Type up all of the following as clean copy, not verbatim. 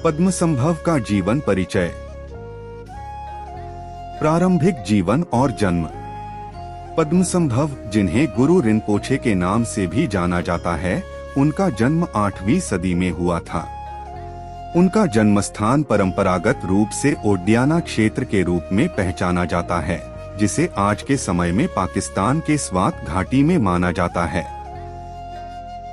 पद्मसंभव का जीवन परिचय। प्रारंभिक जीवन और जन्म। पद्मसंभव, जिन्हें गुरु रिनपोछे के नाम से भी जाना जाता है, उनका जन्म 8वीं सदी में हुआ था। उनका जन्मस्थान परंपरागत रूप से ओडियाना क्षेत्र के रूप में पहचाना जाता है, जिसे आज के समय में पाकिस्तान के स्वात घाटी में माना जाता है।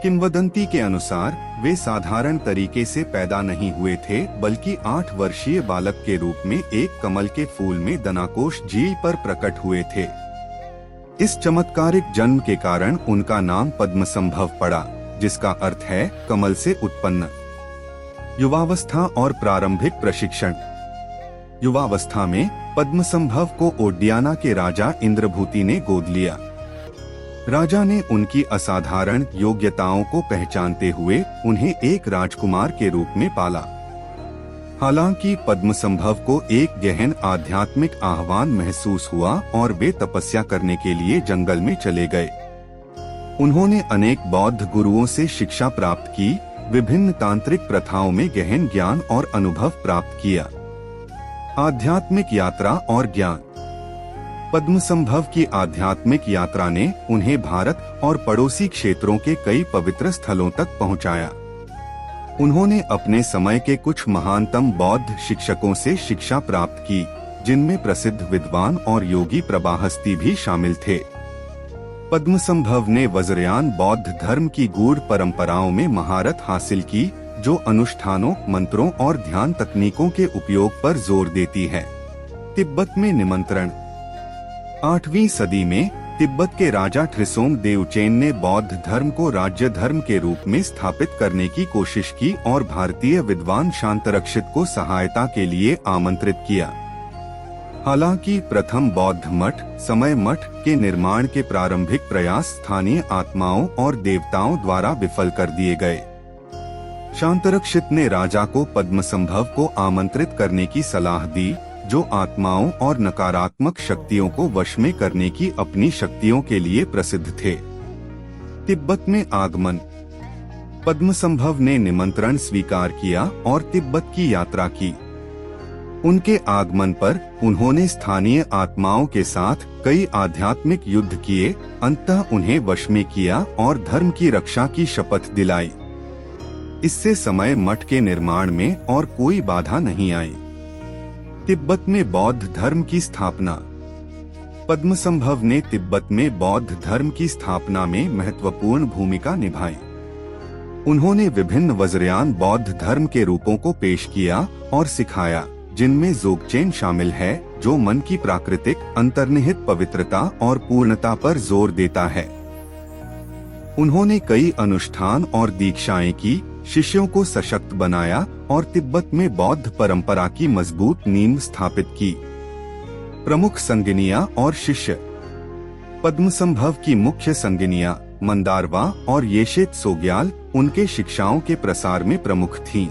किंवदंती के अनुसार वे साधारण तरीके से पैदा नहीं हुए थे, बल्कि 8 वर्षीय बालक के रूप में एक कमल के फूल में दनाकोश झील पर प्रकट हुए थे। इस चमत्कारिक जन्म के कारण उनका नाम पद्मसंभव पड़ा, जिसका अर्थ है कमल से उत्पन्न। युवावस्था और प्रारंभिक प्रशिक्षण। युवावस्था में पद्मसंभव को ओडियाना के राजा इंद्रभूति ने गोद लिया। राजा ने उनकी असाधारण योग्यताओं को पहचानते हुए उन्हें एक राजकुमार के रूप में पाला। हालांकि पद्मसंभव को एक गहन आध्यात्मिक आह्वान महसूस हुआ और वे तपस्या करने के लिए जंगल में चले गए। उन्होंने अनेक बौद्ध गुरुओं से शिक्षा प्राप्त की, विभिन्न तांत्रिक प्रथाओं में गहन ज्ञान और अनुभव प्राप्त किया। आध्यात्मिक यात्रा और ज्ञान। पद्मसंभव की आध्यात्मिक यात्रा ने उन्हें भारत और पड़ोसी क्षेत्रों के कई पवित्र स्थलों तक पहुंचाया। उन्होंने अपने समय के कुछ महानतम बौद्ध शिक्षकों से शिक्षा प्राप्त की, जिनमें प्रसिद्ध विद्वान और योगी प्रभाहस्ती भी शामिल थे। पद्मसंभव ने वज्रयान बौद्ध धर्म की गूढ़ परंपराओं में महारत हासिल की, जो अनुष्ठानों, मंत्रों और ध्यान तकनीकों के उपयोग पर जोर देती है। तिब्बत में निमंत्रण। 8वीं सदी में तिब्बत के राजा ट्रिसोंग देवचेन ने बौद्ध धर्म को राज्य धर्म के रूप में स्थापित करने की कोशिश की और भारतीय विद्वान शांतरक्षित को सहायता के लिए आमंत्रित किया। हालांकि प्रथम बौद्ध मठ, समय मठ के निर्माण के प्रारंभिक प्रयास स्थानीय आत्माओं और देवताओं द्वारा विफल कर दिए गए। शांतरक्षित ने राजा को पद्मसंभव को आमंत्रित करने की सलाह दी, जो आत्माओं और नकारात्मक शक्तियों को वश में करने की अपनी शक्तियों के लिए प्रसिद्ध थे। तिब्बत में आगमन। पद्मसंभव ने निमंत्रण स्वीकार किया और तिब्बत की यात्रा की। उनके आगमन पर उन्होंने स्थानीय आत्माओं के साथ कई आध्यात्मिक युद्ध किए, अंततः उन्हें वश में किया और धर्म की रक्षा की शपथ दिलाई। इससे समय मठ के निर्माण में और कोई बाधा नहीं आई। तिब्बत में बौद्ध धर्म की स्थापना। पद्मसंभव ने तिब्बत में बौद्ध धर्म की स्थापना में महत्वपूर्ण भूमिका निभाई। उन्होंने विभिन्न वज्रयान बौद्ध धर्म के रूपों को पेश किया और सिखाया, जिनमें जोगचेन शामिल है, जो मन की प्राकृतिक अंतर्निहित पवित्रता और पूर्णता पर जोर देता है। उन्होंने कई अनुष्ठान और दीक्षाएं की, शिष्यों को सशक्त बनाया और तिब्बत में बौद्ध परंपरा की मजबूत नींव स्थापित की। प्रमुख संगिनियां और शिष्य। पद्मसंभव की मुख्य संगिनियां मंदारवा और येशेत सोग्याल उनके शिक्षाओं के प्रसार में प्रमुख थीं।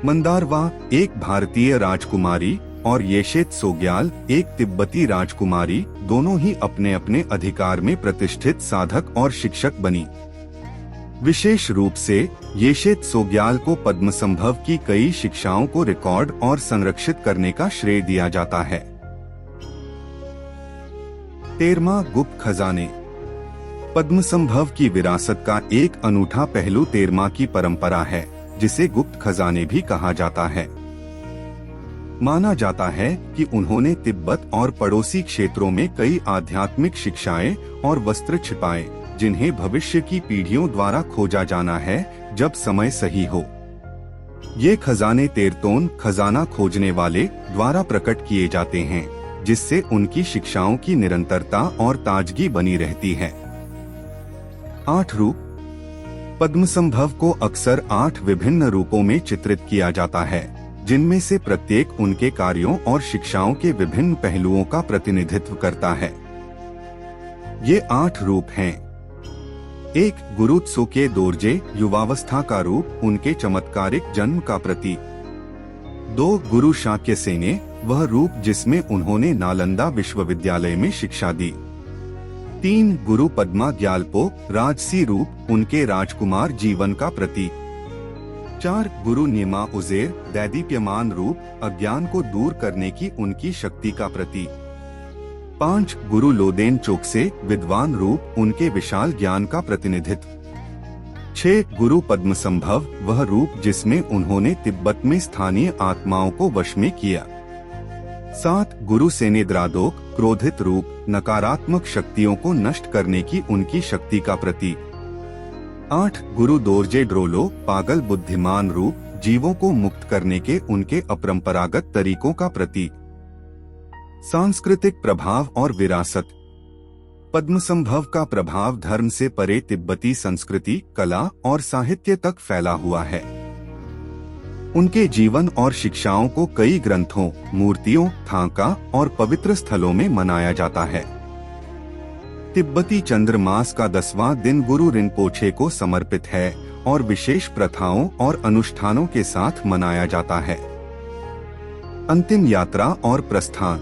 मंदारवा एक भारतीय राजकुमारी और येशेत सोग्याल एक तिब्बती राजकुमारी, दोनों ही अपने अपने अधिकार में प्रतिष्ठित साधक और शिक्षक बनी। विशेष रूप से येशेत सोग्याल को पद्मसंभव की कई शिक्षाओं को रिकॉर्ड और संरक्षित करने का श्रेय दिया जाता है। 13वां गुप्त खजाने। पद्मसंभव की विरासत का एक अनूठा पहलू 13वां की परंपरा है, जिसे गुप्त खजाने भी कहा जाता है। माना जाता है कि उन्होंने तिब्बत और पड़ोसी क्षेत्रों में कई आध्यात्मिक शिक्षाएं और वस्त्र छिपाए, जिन्हें भविष्य की पीढ़ियों द्वारा खोजा जाना है जब समय सही हो। ये खजाने तेरतोन खजाना खोजने वाले द्वारा प्रकट किए जाते हैं, जिससे उनकी शिक्षाओं की निरंतरता और ताजगी बनी रहती है। 8 रूप। पद्मसंभव को अक्सर 8 विभिन्न रूपों में चित्रित किया जाता है, जिनमें से प्रत्येक उनके कार्यों और शिक्षाओं के विभिन्न पहलुओं का प्रतिनिधित्व करता है। ये 8 रूप हैं। 1. गुरु त्सोके दोर्जे, युवावस्था का रूप, उनके चमत्कारिक जन्म का प्रतीक। 2. गुरु शाक्यसेने, वह रूप जिसमें उन्होंने नालंदा विश्वविद्यालय में शिक्षा दी। 3. गुरु पद्मा ग्यालपो, राजसी रूप, उनके राजकुमार जीवन का प्रतीक। 4 गुरु न्यमा उजेर, दैदीप्यमान रूप, अज्ञान को दूर करने की उनकी शक्ति का प्रतीक। 5 गुरु लोदेन चोकसे, विद्वान रूप, उनके विशाल ज्ञान का प्रतिनिधित्व। 6 गुरु पद्मसंभव, वह रूप जिसमें उन्होंने तिब्बत में स्थानीय आत्माओं को वश में किया। 7 गुरु सेनेद्रादोक, क्रोधित रूप, नकारात्मक शक्तियों को नष्ट करने की उनकी शक्ति का प्रतीक। 8 गुरु दोरजे ड्रोलो, पागल बुद्धिमान रूप, जीवों को मुक्त करने के उनके अपरंपरागत तरीकों का प्रतीक। सांस्कृतिक प्रभाव और विरासत। पद्मसंभव का प्रभाव धर्म से परे तिब्बती संस्कृति, कला और साहित्य तक फैला हुआ है। उनके जीवन और शिक्षाओं को कई ग्रंथों, मूर्तियों, थांका और पवित्र स्थलों में मनाया जाता है। तिब्बती चंद्रमास का 10वां दिन गुरु रिनपोछे को समर्पित है और विशेष प्रथाओं और अनुष्ठानों के साथ मनाया जाता है। अंतिम यात्रा और प्रस्थान।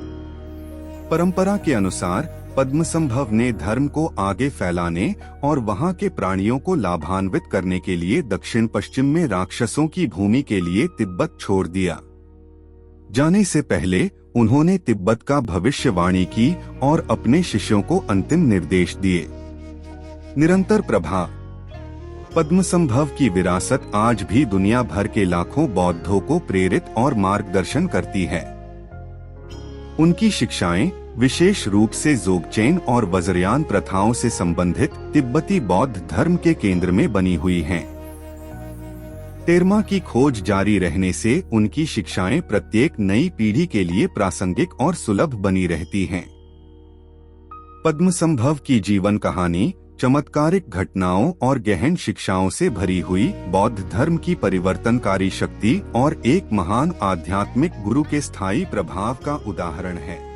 परंपरा के अनुसार पद्मसंभव ने धर्म को आगे फैलाने और वहां के प्राणियों को लाभान्वित करने के लिए दक्षिण पश्चिम में राक्षसों की भूमि के लिए तिब्बत छोड़ दिया। जाने से पहले उन्होंने तिब्बत का भविष्यवाणी की और अपने शिष्यों को अंतिम निर्देश दिए। निरंतर प्रभाव। पद्मसंभव की विरासत आज भी दुनिया भर के लाखों बौद्धों को प्रेरित और मार्गदर्शन करती है। उनकी शिक्षाएं, विशेष रूप से जोगचेन और वज्रयान प्रथाओं से संबंधित, तिब्बती बौद्ध धर्म के केंद्र में बनी हुई हैं। तेरमा की खोज जारी रहने से उनकी शिक्षाएं प्रत्येक नई पीढ़ी के लिए प्रासंगिक और सुलभ बनी रहती हैं। पद्मसंभव की जीवन कहानी चमत्कारिक घटनाओं और गहन शिक्षाओं से भरी हुई, बौद्ध धर्म की परिवर्तनकारी शक्ति और एक महान आध्यात्मिक गुरु के स्थायी प्रभाव का उदाहरण है।